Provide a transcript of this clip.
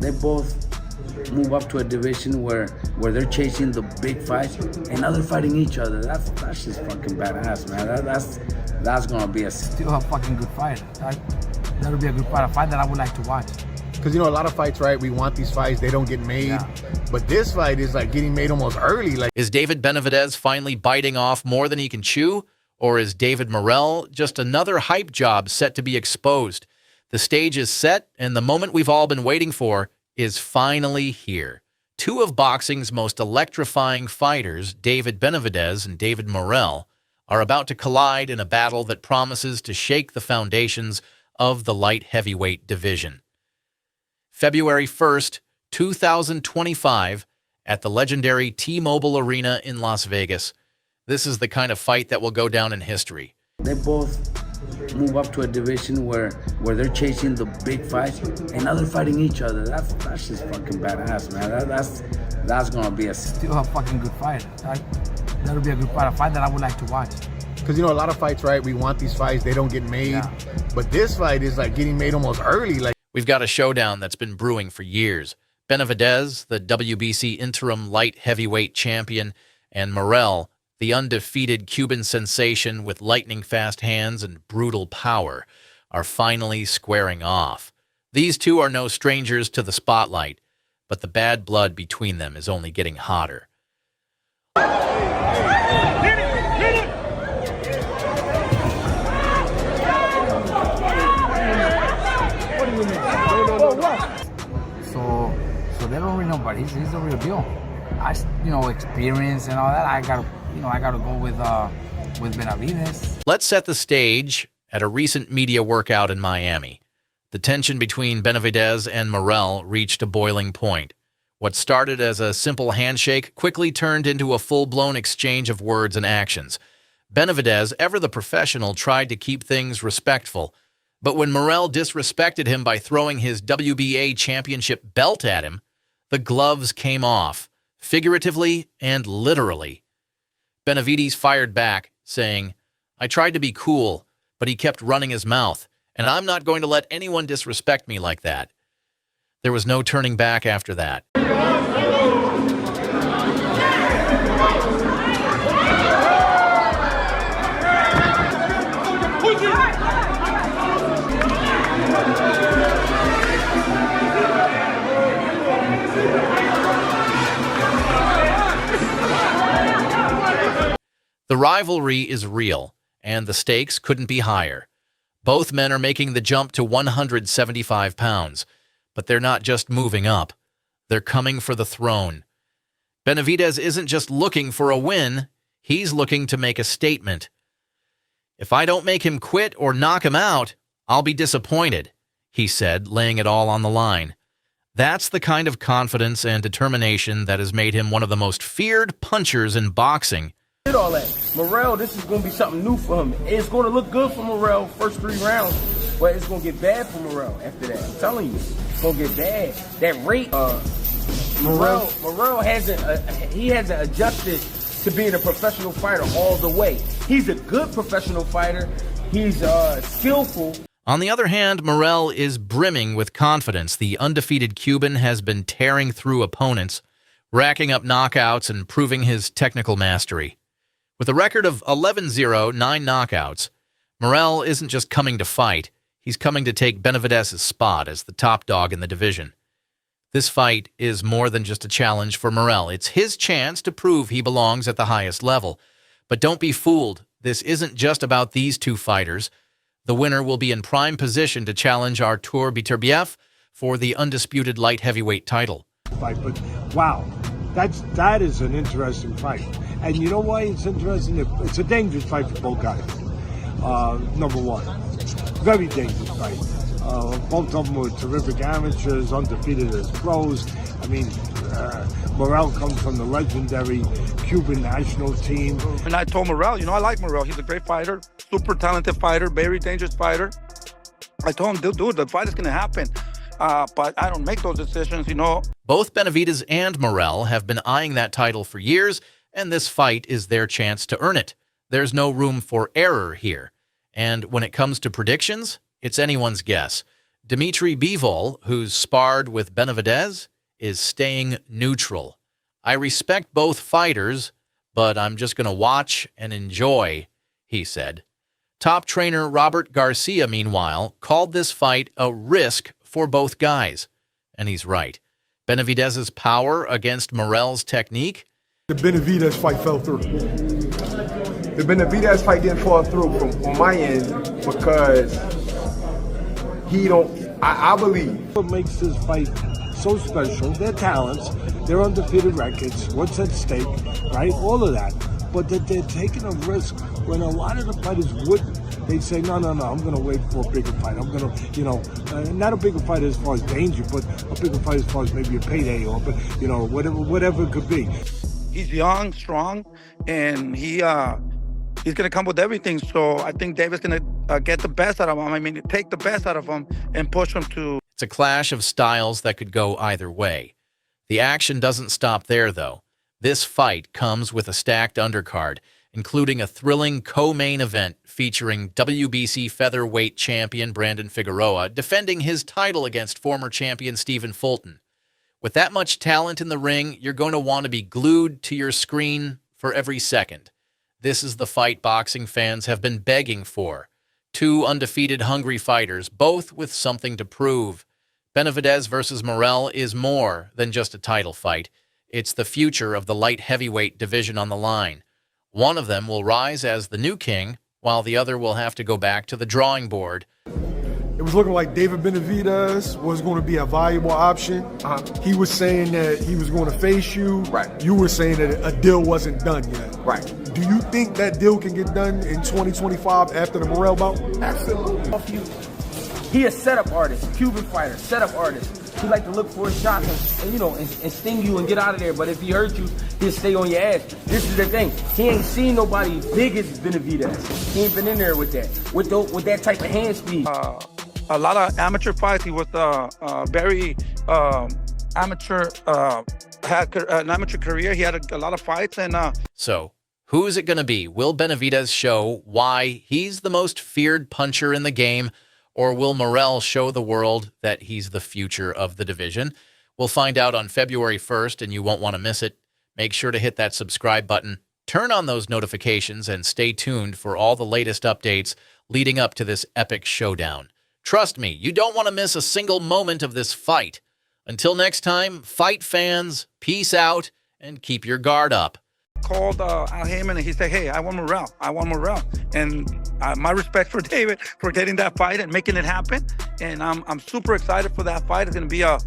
They both move up to a division where they're chasing the big fights, and now they're fighting each other. That's just fucking badass, man. That's gonna be still a fucking good fight. That'll be a good fight, a fight that I would like to watch. Because, you know, a lot of fights, right, we want these fights, they don't get made. Yeah. But this fight is like getting made almost early. Like, is David Benavidez finally biting off more than he can chew? Or is David Morrell just another hype job set to be exposed? The stage is set, and the moment we've all been waiting for is finally here. Two of boxing's most electrifying fighters, David Benavidez and David Morrell, are about to collide in a battle that promises to shake the foundations of the light heavyweight division. February 1st, 2025, at the legendary T-Mobile Arena in Las Vegas. This is the kind of fight that will go down in history. They both move up to a division where they're chasing the big fights, and now they're fighting each other. That's just fucking badass, man. That's gonna be still a fucking good fight. That'll be a good fight, a fight that I would like to watch. Because, you know, a lot of fights, right, we want these fights, they don't get made. Yeah. But this fight is like getting made almost early. Like, we've got a showdown that's been brewing for years. Benavidez, the WBC interim light heavyweight champion, and Morrell, the undefeated Cuban sensation with lightning-fast hands and brutal power, are finally squaring off. These two are no strangers to the spotlight, but the bad blood between them is only getting hotter. So they don't really know, but he's the real deal. Experience and all that. I gotta go with Benavidez. Let's set the stage at a recent media workout in Miami. The tension between Benavidez and Morrell reached a boiling point. What started as a simple handshake quickly turned into a full-blown exchange of words and actions. Benavidez, ever the professional, tried to keep things respectful, but when Morrell disrespected him by throwing his WBA championship belt at him, the gloves came off, figuratively and literally. Benavidez fired back, saying, "I tried to be cool, but he kept running his mouth, and I'm not going to let anyone disrespect me like that." There was no turning back after that. The rivalry is real, and the stakes couldn't be higher. Both men are making the jump to 175 pounds, but they're not just moving up. They're coming for the throne. Benavidez isn't just looking for a win, he's looking to make a statement. "If I don't make him quit or knock him out, I'll be disappointed," he said, laying it all on the line. That's the kind of confidence and determination that has made him one of the most feared punchers in boxing. All that. Morrell, this is going to be something new for him. It's going to look good for Morrell first 3 rounds, but it's going to get bad for Morrell after that. I'm telling you, it's going to get bad. That rate, Morrell hasn't adjusted to being a professional fighter all the way. He's a good professional fighter. He's skillful. On the other hand, Morrell is brimming with confidence. The undefeated Cuban has been tearing through opponents, racking up knockouts and proving his technical mastery. With a record of 11-0, 9 knockouts, Morrell isn't just coming to fight, he's coming to take Benavidez's spot as the top dog in the division. This fight is more than just a challenge for Morrell. It's his chance to prove he belongs at the highest level. But don't be fooled, this isn't just about these two fighters. The winner will be in prime position to challenge Artur Beterbiev for the undisputed light heavyweight title. But wow, that is an interesting fight. And you know why it's interesting? It's a dangerous fight for both guys. Number one, very dangerous fight. Both of them were terrific amateurs, undefeated as pros. I mean, Morrell comes from the legendary Cuban national team. And I told Morrell, I like Morrell. He's a great fighter, super talented fighter, very dangerous fighter. I told him, dude, the fight is going to happen. But I don't make those decisions, Both Benavidez and Morrell have been eyeing that title for years, and this fight is their chance to earn it. There's no room for error here. And when it comes to predictions, it's anyone's guess. Dimitri Bivol, who's sparred with Benavidez, is staying neutral. I respect both fighters, but I'm just going to watch and enjoy, he said. Top trainer Robert Garcia, meanwhile, called this fight a risk for both guys. And he's right. Benavidez's power against Morrell's technique. The Benavidez fight fell through. The Benavidez fight didn't fall through on my end because I believe. What makes this fight so special, their talents, their undefeated records, what's at stake, right? All of that. But that they're taking a risk when a lot of the fighters wouldn't. They say, no, I'm going to wait for a bigger fight. I'm going to, not a bigger fight as far as danger, but a bigger fight as far as maybe a payday or, whatever it could be. He's young, strong, and he's going to come with everything. So I think David's going to get the best out of him. I mean, take the best out of him and push him to... It's a clash of styles that could go either way. The action doesn't stop there, though. This fight comes with a stacked undercard, including a thrilling co-main event featuring WBC featherweight champion Brandon Figueroa defending his title against former champion Stephen Fulton. With that much talent in the ring, you're going to want to be glued to your screen for every second. This is the fight boxing fans have been begging for. Two undefeated, hungry fighters, both with something to prove. Benavidez versus Morrell is more than just a title fight. It's the future of the light heavyweight division on the line. One of them will rise as the new king, while the other will have to go back to the drawing board. It was looking like David Benavidez was going to be a valuable option. He was saying that he was going to face you. Right. You were saying that a deal wasn't done yet. Right. Do you think that deal can get done in 2025 after the Morrell bout? Absolutely. He a setup artist, Cuban fighter, setup artist. He like to look for a shot and sting you and get out of there. But if he hurt you, he'll stay on your ass. This is the thing. He ain't seen nobody big as Benavidez. He ain't been in there with that, with that type of hand speed. A lot of amateur fights. He was very amateur. Had an amateur career. He had a lot of fights. And So, who is it going to be? Will Benavidez show why he's the most feared puncher in the game? Or will Morrell show the world that he's the future of the division? We'll find out on February 1st, and you won't want to miss it. Make sure to hit that subscribe button, turn on those notifications, and stay tuned for all the latest updates leading up to this epic showdown. Trust me, you don't want to miss a single moment of this fight. Until next time, fight fans, peace out, and keep your guard up. Called Al Heyman and he said, hey, I want Morrell. I want Morrell. And my respect for David for getting that fight and making it happen. And I'm super excited for that fight. It's going to be a